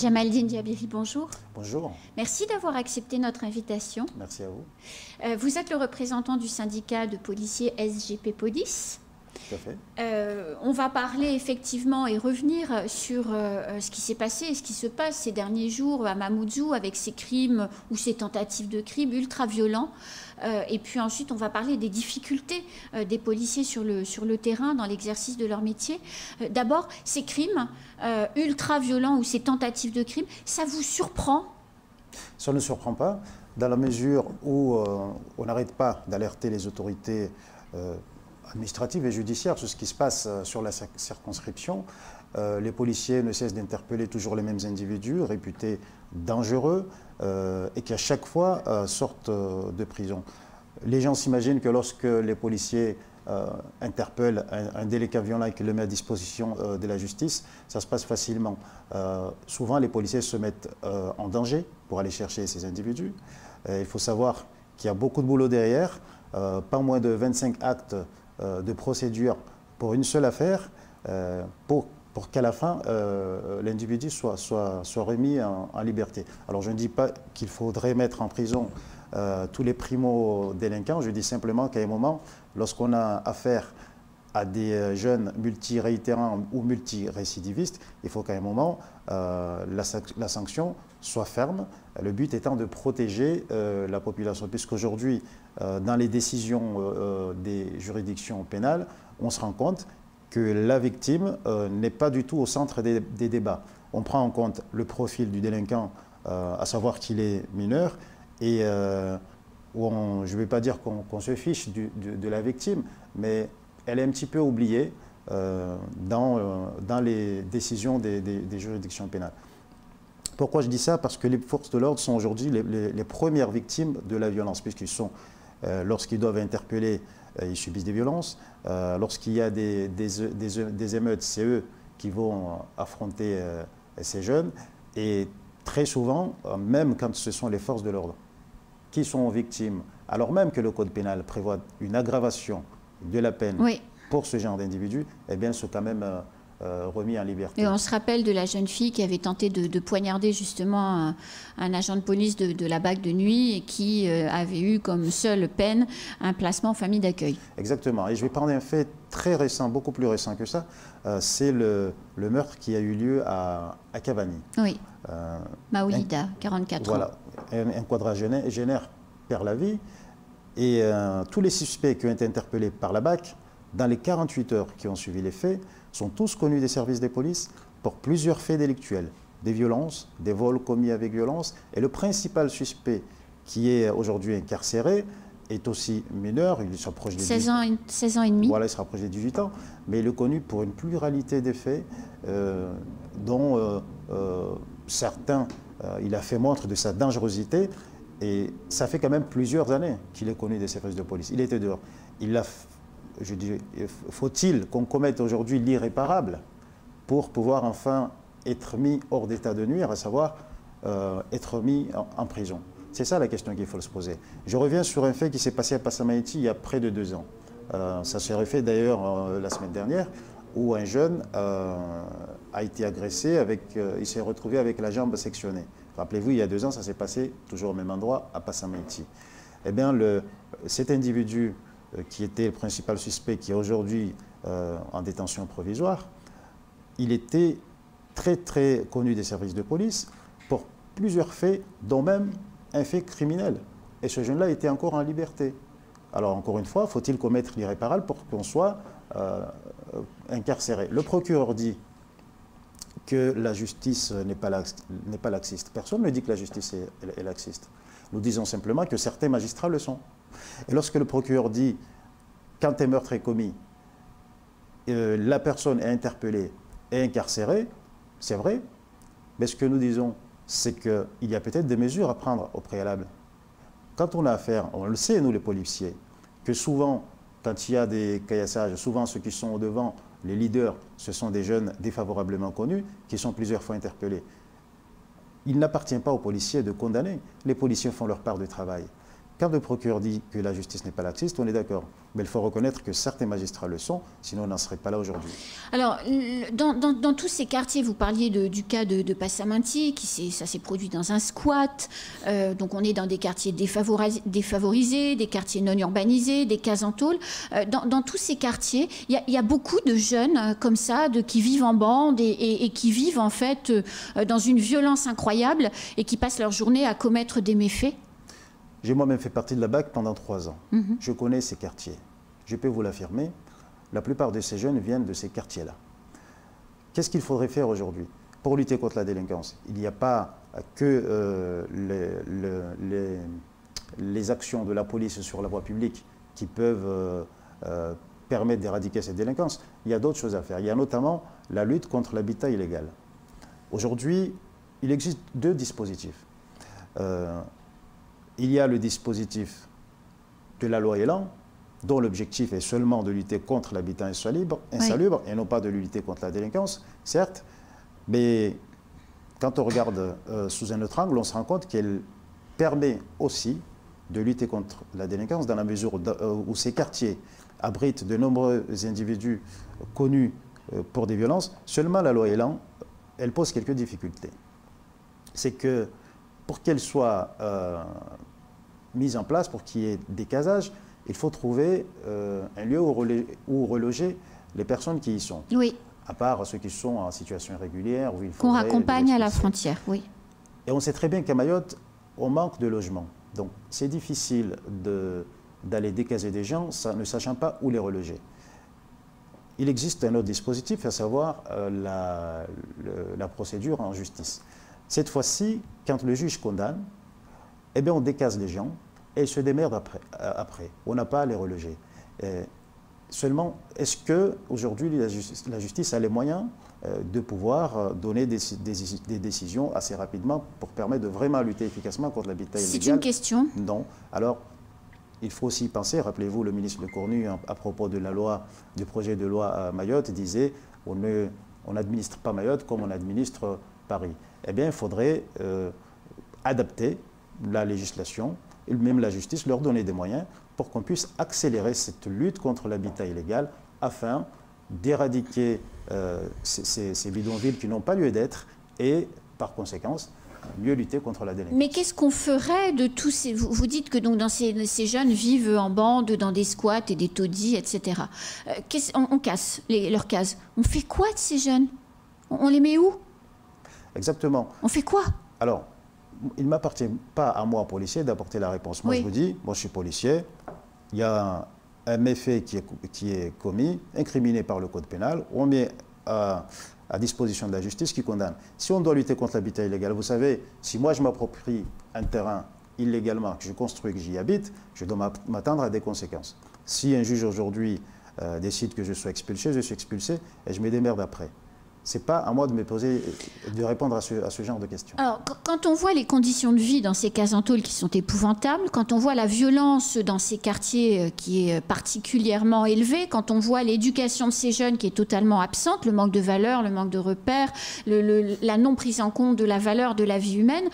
Jamaldine Diabiri, bonjour. Bonjour. Merci d'avoir accepté notre invitation. Merci à vous. Vous êtes le représentant du syndicat de policiers SGP Police. Tout à fait. On va parler effectivement et revenir sur ce qui s'est passé et ce qui se passe ces derniers jours à Mamoudzou avec ces crimes ou ces tentatives de crimes ultra violents. Et puis ensuite, on va parler des difficultés des policiers sur le terrain dans l'exercice de leur métier. D'abord, ces crimes ultra violents ou ces tentatives de crimes, ça vous surprend? Ça ne surprend pas, dans la mesure où on n'arrête pas d'alerter les autorités administratives et judiciaires sur ce qui se passe sur la circonscription. Les policiers ne cessent d'interpeller toujours les mêmes individus réputés dangereux et qui à chaque fois sortent de prison. Les gens s'imaginent que lorsque les policiers interpellent un délinquant violent et qu'ils le mettent à disposition de la justice, ça se passe facilement. Souvent, les policiers se mettent en danger pour aller chercher ces individus. Il faut savoir qu'il y a beaucoup de boulot derrière, pas moins de 25 actes de procédure pour une seule affaire, pour qu'à la fin, l'individu soit remis en liberté. Alors je ne dis pas qu'il faudrait mettre en prison tous les primo-délinquants, je dis simplement qu'à un moment, lorsqu'on a affaire à des jeunes multiréitérants ou multirécidivistes, il faut qu'à un moment, la sanction soit ferme, le but étant de protéger la population, puisqu'aujourd'hui, dans les décisions des juridictions pénales, on se rend compte que la victime n'est pas du tout au centre des débats. On prend en compte le profil du délinquant, à savoir qu'il est mineur, et je ne vais pas dire qu'on se fiche de la victime, mais elle est un petit peu oubliée dans les décisions des juridictions pénales. Pourquoi je dis ça? Parce que les forces de l'ordre sont aujourd'hui les premières victimes de la violence, puisqu'ils sont, lorsqu'ils doivent interpeller, ils subissent des violences. Lorsqu'il y a des émeutes, c'est eux qui vont affronter ces jeunes. Et très souvent, même quand ce sont les forces de l'ordre qui sont victimes, alors même que le Code pénal prévoit une aggravation de la peine pour ce genre d'individus, eh bien, sont quand même remis en liberté. Et on se rappelle de la jeune fille qui avait tenté de poignarder justement un agent de police de la BAC de nuit et qui avait eu comme seule peine un placement en famille d'accueil. Exactement. Et je vais parler d'un fait très récent, beaucoup plus récent que ça. C'est le meurtre qui a eu lieu à Cavani. Oui. Maoulida, 44 ans. Voilà. Un quadragénaire perd la vie. Et tous les suspects qui ont été interpellés par la BAC, dans les 48 heures qui ont suivi les faits, sont tous connus des services des polices pour plusieurs faits délictuels, des violences, des vols commis avec violence. Et le principal suspect qui est aujourd'hui incarcéré est aussi mineur, il s'approche des 16 ans et demi. Voilà, il se rapproche des 18 ans, mais il est connu pour une pluralité de faits dont certains, il a fait montre de sa dangerosité. Et ça fait quand même plusieurs années qu'il est connu des services de police. Il était dehors. Je dis, faut-il qu'on commette aujourd'hui l'irréparable pour pouvoir enfin être mis hors d'état de nuire, à savoir être mis en prison? C'est ça la question qu'il faut se poser. Je reviens sur un fait qui s'est passé à Passamaïti il y a près de 2 ans. Ça s'est fait d'ailleurs la semaine dernière, où un jeune a été agressé, il s'est retrouvé avec la jambe sectionnée. Rappelez-vous, il y a 2 ans, ça s'est passé toujours au même endroit, à Passamaïti. Eh bien, cet individu qui était le principal suspect, qui est aujourd'hui en détention provisoire, il était très très connu des services de police pour plusieurs faits, dont même un fait criminel. Et ce jeune-là était encore en liberté. Alors encore une fois, faut-il commettre l'irréparable pour qu'on soit incarcéré? Le procureur dit que la justice n'est pas laxiste. Personne ne dit que la justice est laxiste. Nous disons simplement que certains magistrats le sont. Et lorsque le procureur dit, quand un meurtre est commis, la personne est interpellée et incarcérée, c'est vrai, mais ce que nous disons, c'est qu'il y a peut-être des mesures à prendre au préalable. Quand on a affaire, on le sait, nous les policiers, que souvent, quand il y a des caillassages, souvent ceux qui sont au devant, les leaders, ce sont des jeunes défavorablement connus qui sont plusieurs fois interpellés. Il n'appartient pas aux policiers de condamner. Les policiers font leur part de travail. quand le procureur dit que la justice n'est pas laxiste, on est d'accord. Mais il faut reconnaître que certains magistrats le sont, sinon on n'en serait pas là aujourd'hui. Alors, dans tous ces quartiers, vous parliez du cas de Passamanti, ça s'est produit dans un squat. Donc, on est dans des quartiers défavorisés, des quartiers non urbanisés, des cases en tôle. Dans tous ces quartiers, il y a beaucoup de jeunes comme ça, qui vivent en bande et qui vivent en fait dans une violence incroyable et qui passent leur journée à commettre des méfaits. J'ai moi-même fait partie de la BAC pendant 3 ans. Je connais ces quartiers. Je peux vous l'affirmer, la plupart de ces jeunes viennent de ces quartiers-là. Qu'est-ce qu'il faudrait faire aujourd'hui pour lutter contre la délinquance? Il n'y a pas que les actions de la police sur la voie publique qui peuvent permettre d'éradiquer cette délinquance. Il y a d'autres choses à faire. Il y a notamment la lutte contre l'habitat illégal. Aujourd'hui, il existe 2 dispositifs. Il y a le dispositif de la loi Elan, dont l'objectif est seulement de lutter contre l'habitat insalubre, et non pas de lutter contre la délinquance, certes, mais quand on regarde sous un autre angle, on se rend compte qu'elle permet aussi de lutter contre la délinquance dans la mesure où ces quartiers abritent de nombreux individus connus pour des violences. Seulement la loi Elan, elle pose quelques difficultés. C'est que pour qu'elle soit mise en place, pour qu'il y ait des casages, il faut trouver un lieu où reloger les personnes qui y sont. Oui. À part ceux qui sont en situation irrégulière. Qu'on raccompagne à la frontière, oui. Et on sait très bien qu'à Mayotte, on manque de logements. Donc c'est difficile d'aller décaser des gens ne sachant pas où les reloger. Il existe un autre dispositif, à savoir la procédure en justice. Cette fois-ci, quand le juge condamne, eh bien, on décase les gens et ils se démerdent après. On n'a pas à les reloger. Seulement, est-ce qu'aujourd'hui, la justice a les moyens de pouvoir donner des décisions assez rapidement pour permettre de vraiment lutter efficacement contre l'habitat illégal? C'est une question. Non. Alors, il faut aussi penser, rappelez-vous, le ministre Lecornu, à propos de du projet de loi à Mayotte, disait on n'administre pas Mayotte comme on administre Paris. Eh bien, il faudrait adapter la législation et même la justice, leur donner des moyens pour qu'on puisse accélérer cette lutte contre l'habitat illégal afin d'éradiquer ces bidonvilles qui n'ont pas lieu d'être et, par conséquence, mieux lutter contre la délinquance. Mais qu'est-ce qu'on ferait de tous ces... Vous dites que donc ces jeunes vivent en bande, dans des squats et des taudis, etc. On casse leurs cases. On fait quoi de ces jeunes? On les met où? Exactement. On fait quoi? Alors, il ne m'appartient pas à moi, policier, d'apporter la réponse. Moi, je vous dis, moi, je suis policier. Il y a un méfait qui est commis, incriminé par le code pénal. On met à disposition de la justice qui condamne. Si on doit lutter contre l'habitat illégal, vous savez, si moi, je m'approprie un terrain illégalement, que je construis, que j'y habite, je dois m'attendre à des conséquences. Si un juge aujourd'hui décide que je suis expulsé et je me démerde après. Ce n'est pas à moi de répondre à ce genre de questions. Alors, quand on voit les conditions de vie dans ces cases en tôle qui sont épouvantables, quand on voit la violence dans ces quartiers qui est particulièrement élevée, quand on voit l'éducation de ces jeunes qui est totalement absente, le manque de valeur, le manque de repères, la non prise en compte de la valeur de la vie humaine,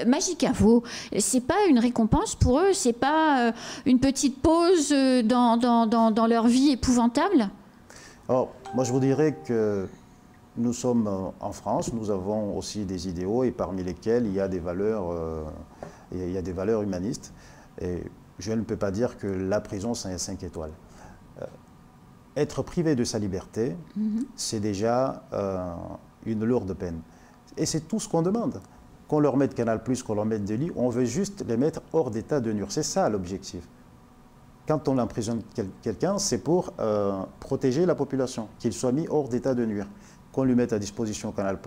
Majicavo, c'est pas une récompense pour eux, c'est pas une petite pause dans leur vie épouvantable? Alors, moi je vous dirais que nous sommes en France, nous avons aussi des idéaux et parmi lesquels il y a des valeurs humanistes. Et je ne peux pas dire que la prison, c'est 5 étoiles. Être privé de sa liberté, c'est déjà une lourde peine. Et c'est tout ce qu'on demande. Qu'on leur mette Canal+, qu'on leur mette des lits, on veut juste les mettre hors d'état de nuire. C'est ça l'objectif. Quand on emprisonne quelqu'un, c'est pour protéger la population, qu'il soit mis hors d'état de nuire. Qu'on lui mette à disposition Canal+,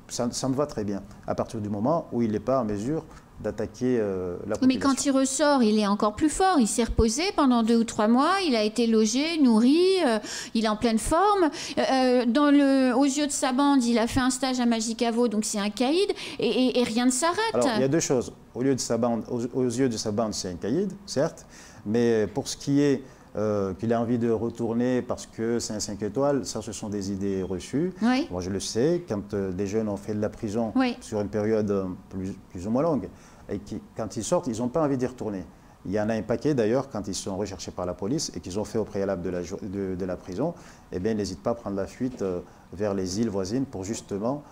ça me va très bien, à partir du moment où il n'est pas en mesure d'attaquer la population. Mais quand il ressort, il est encore plus fort. Il s'est reposé pendant 2 ou 3 mois, il a été logé, nourri, il est en pleine forme. Aux yeux de sa bande, il a fait un stage à Majicavo, donc c'est un caïd, et rien ne s'arrête. Alors, il y a 2 choses. Aux yeux de sa bande, c'est un caïd, certes, mais pour ce qui est qu'il a envie de retourner parce que c'est un 5 étoiles, ça ce sont des idées reçues. Oui. Moi je le sais, quand des jeunes ont fait de la prison oui. sur une période plus ou moins longue, et qui, quand ils sortent, ils n'ont pas envie d'y retourner. Il y en a un paquet d'ailleurs, quand ils sont recherchés par la police et qu'ils ont fait au préalable de la prison, eh bien, ils n'hésitent pas à prendre la fuite vers les îles voisines pour justement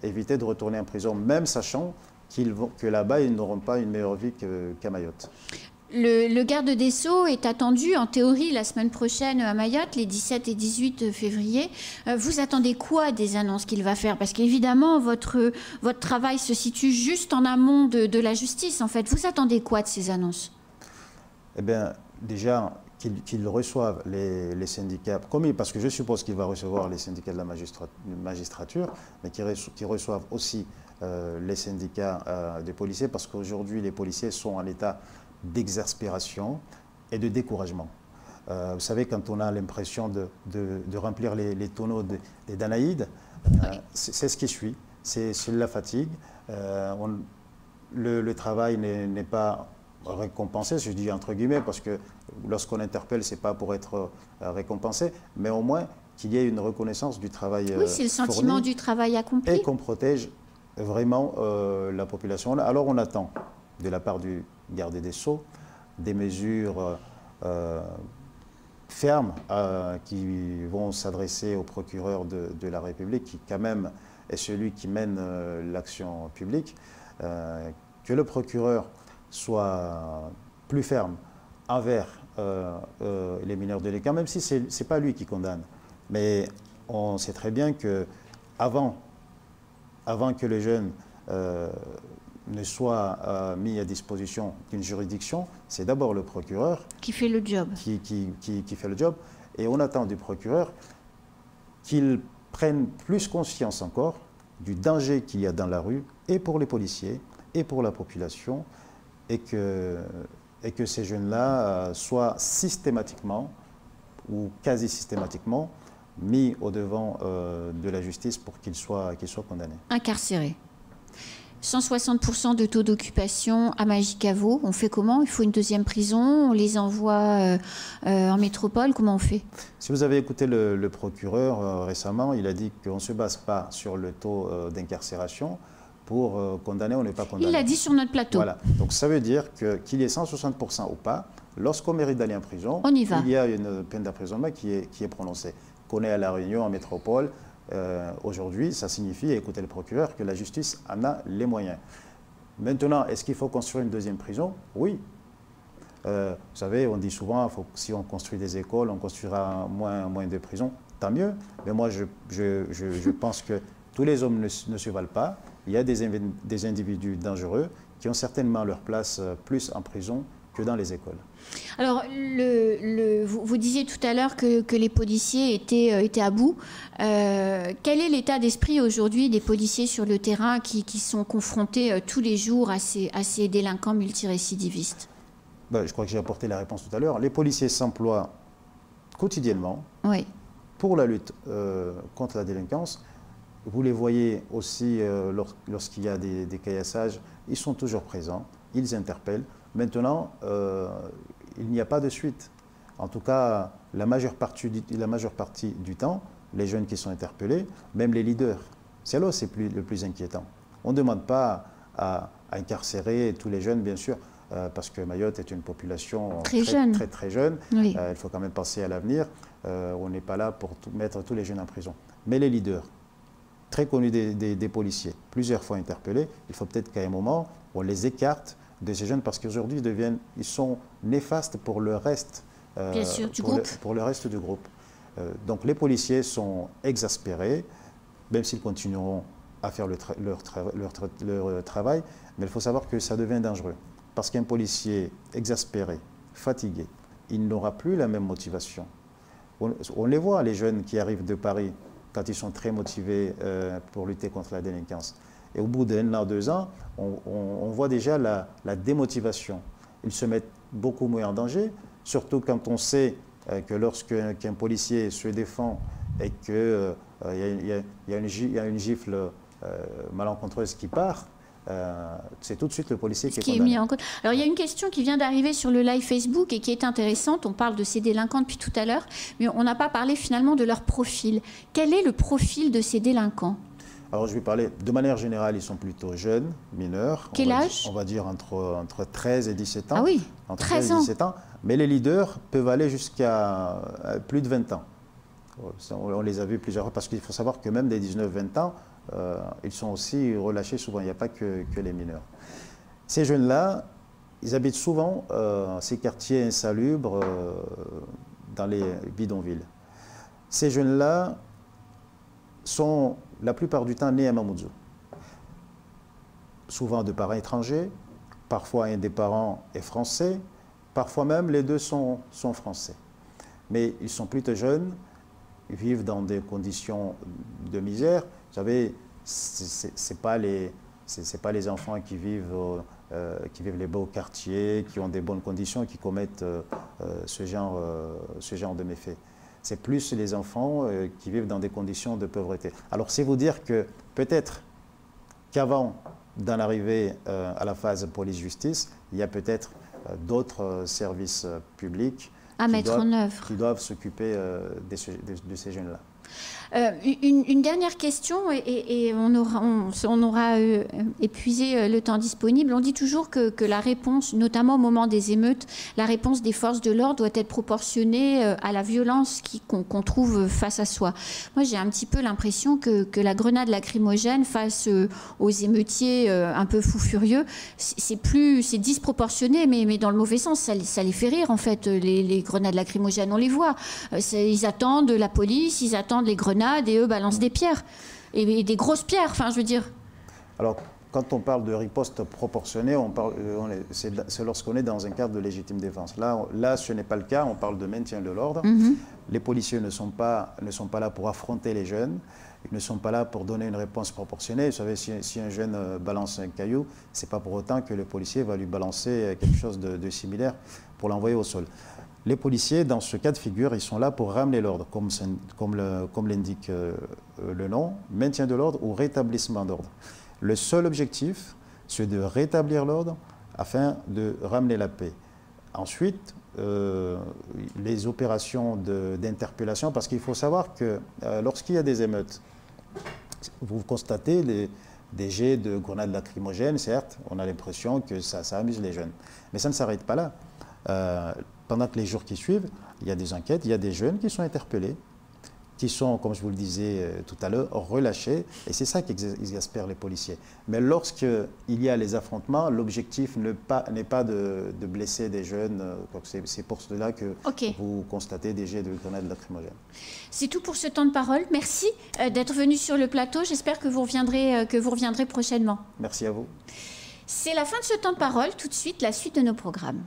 éviter de retourner en prison, même sachant que là-bas, ils n'auront pas une meilleure vie qu'à Mayotte. Le garde des Sceaux est attendu, en théorie, la semaine prochaine à Mayotte, les 17 et 18 février. Vous attendez quoi des annonces qu'il va faire? Parce qu'évidemment, votre travail se situe juste en amont de la justice, en fait. Vous attendez quoi de ces annonces? Eh bien, déjà, qu'ils reçoivent les syndicats, parce que je suppose qu'il va recevoir les syndicats de la magistrature, mais qu'ils reçoivent aussi les syndicats des policiers, parce qu'aujourd'hui, les policiers sont en état d'exaspération et de découragement. Vous savez, quand on a l'impression de remplir les tonneaux des Danaïdes, c'est ce qui suit, c'est la fatigue. Le travail n'est pas récompensé, je dis entre guillemets, parce que lorsqu'on interpelle, ce n'est pas pour être récompensé, mais au moins qu'il y ait une reconnaissance du travail fourni. Oui, c'est le sentiment du travail accompli. Et qu'on protège vraiment la population. Alors on attend de la part du garde des Sceaux des mesures fermes qui vont s'adresser au procureur de la République, qui quand même est celui qui mène l'action publique, que le procureur soit plus ferme envers les mineurs délinquants, même si ce n'est pas lui qui condamne. Mais on sait très bien que avant que les jeunes ne soit mis à disposition d'une juridiction, c'est d'abord le procureur qui fait le job. Qui fait le job. Et on attend du procureur qu'il prenne plus conscience encore du danger qu'il y a dans la rue, et pour les policiers, et pour la population, et que ces jeunes-là soient systématiquement, ou quasi systématiquement, mis au devant de la justice pour qu'ils soient condamnés. Incarcérés. 160% de taux d'occupation à Majicavo. On fait comment? Il faut une deuxième prison? On les envoie en métropole? Comment on fait? Si vous avez écouté le procureur récemment, il a dit qu'on ne se base pas sur le taux d'incarcération pour condamner ou ne pas condamner. Il l'a dit sur notre plateau. Voilà. Donc ça veut dire qu'il y ait 160% ou pas, lorsqu'on mérite d'aller en prison, on y va. Il y a une peine d'emprisonnement qui est prononcée. Qu'on est à La Réunion, en métropole, aujourd'hui, ça signifie, écoutez le procureur, que la justice en a les moyens. Maintenant, est-ce qu'il faut construire une deuxième prison? Oui. Vous savez, on dit souvent, si on construit des écoles, on construira moins de prisons, tant mieux. Mais moi, je pense que tous les hommes ne se valent pas. Il y a des individus dangereux qui ont certainement leur place plus en prison que dans les écoles. Alors, vous disiez tout à l'heure que les policiers étaient à bout. Quel est l'état d'esprit aujourd'hui des policiers sur le terrain qui sont confrontés tous les jours à ces délinquants multirécidivistes? Je crois que j'ai apporté la réponse tout à l'heure. Les policiers s'emploient quotidiennement pour la lutte contre la délinquance. Vous les voyez aussi lorsqu'il y a des caillassages, ils sont toujours présents, ils interpellent. Maintenant, il n'y a pas de suite. En tout cas, la majeure partie du temps, les jeunes qui sont interpellés, même les leaders, c'est là c'est le plus inquiétant. On ne demande pas à incarcérer tous les jeunes, bien sûr, parce que Mayotte est une population très jeune. Oui. Il faut quand même penser à l'avenir. On n'est pas là pour mettre tous les jeunes en prison. Mais les leaders, très connus des policiers, plusieurs fois interpellés, il faut peut-être qu'à un moment, on les écarte de ces jeunes, parce qu'aujourd'hui, ils sont néfastes pour le reste, bien sûr, du groupe. Pour le reste du groupe. Donc les policiers sont exaspérés, même s'ils continueront à faire leur travail, mais il faut savoir que ça devient dangereux. Parce qu'un policier exaspéré, fatigué, il n'aura plus la même motivation. On les voit, les jeunes qui arrivent de Paris, quand ils sont très motivés pour lutter contre la délinquance. Et au bout d'1 an, 2 ans, on voit déjà la démotivation. Ils se mettent beaucoup moins en danger, surtout quand on sait que lorsqu'un policier se défend et qu'il y a une gifle malencontreuse qui part, c'est tout de suite le policier qui est condamné. Mis en cause. Alors il y a une question qui vient d'arriver sur le live Facebook et qui est intéressante. On parle de ces délinquants depuis tout à l'heure, mais on n'a pas parlé finalement de leur profil. Quel est le profil de ces délinquants? Alors je vais parler, de manière générale, ils sont plutôt jeunes, mineurs. Quel âge? On va dire entre 13 et 17 ans. Ah oui, entre 13 13 et 17 ans. Mais les leaders peuvent aller jusqu'à plus de 20 ans. On les a vus plusieurs fois parce qu'il faut savoir que même des 19-20 ans, ils sont aussi relâchés souvent. Il n'y a pas que les mineurs. Ces jeunes-là, ils habitent souvent ces quartiers insalubres dans les bidonvilles. Ces jeunes-là sont la plupart du temps nés à Mamoudzou. Souvent de parents étrangers, parfois un des parents est français, parfois même les deux sont français. Mais ils sont plutôt jeunes, ils vivent dans des conditions de misère. Vous savez, ce n'est pas les enfants qui vivent les beaux quartiers, qui ont des bonnes conditions, qui commettent ce genre de méfaits. C'est plus les enfants qui vivent dans des conditions de pauvreté. Alors, c'est vous dire que peut-être qu'avant d'en arriver à la phase police-justice, il y a peut-être d'autres services publics à mettre en œuvre, qui doivent s'occuper de ces jeunes-là. Une dernière question et on aura épuisé le temps disponible. On dit toujours que la réponse, notamment au moment des émeutes, la réponse des forces de l'ordre doit être proportionnée à la violence qu'on trouve face à soi. Moi, j'ai un petit peu l'impression que la grenade lacrymogène face aux émeutiers un peu fous furieux, c'est disproportionné, mais dans le mauvais sens, ça les fait rire en fait, les grenades lacrymogènes. On les voit. Ils attendent la police, ils attendent les grenades et eux balancent des pierres, et des grosses pierres, enfin je veux dire. Alors, quand on parle de riposte proportionnée, c'est lorsqu'on est dans un cadre de légitime défense. Là, ce n'est pas le cas, on parle de maintien de l'ordre. Les policiers ne sont pas là pour affronter les jeunes, ils ne sont pas là pour donner une réponse proportionnée. Vous savez, si un jeune balance un caillou, ce n'est pas pour autant que le policier va lui balancer quelque chose de similaire pour l'envoyer au sol. Les policiers, dans ce cas de figure, ils sont là pour ramener l'ordre, comme l'indique le nom, maintien de l'ordre ou rétablissement d'ordre. Le seul objectif, c'est de rétablir l'ordre afin de ramener la paix. Ensuite, les opérations d'interpellation, parce qu'il faut savoir que lorsqu'il y a des émeutes, vous constatez des jets de grenades lacrymogènes, certes, on a l'impression que ça amuse les jeunes. Mais ça ne s'arrête pas là. Pendant que les jours qui suivent, il y a des enquêtes, il y a des jeunes qui sont interpellés, qui sont, comme je vous le disais tout à l'heure, relâchés. Et c'est ça qui exaspère les policiers. Mais lorsqu'il y a les affrontements, l'objectif n'est pas de blesser des jeunes. C'est pour cela que vous constatez des jets de grenades lacrymogènes. C'est tout pour ce temps de parole. Merci d'être venu sur le plateau. J'espère que vous reviendrez prochainement. Merci à vous. C'est la fin de ce temps de parole. Tout de suite, la suite de nos programmes.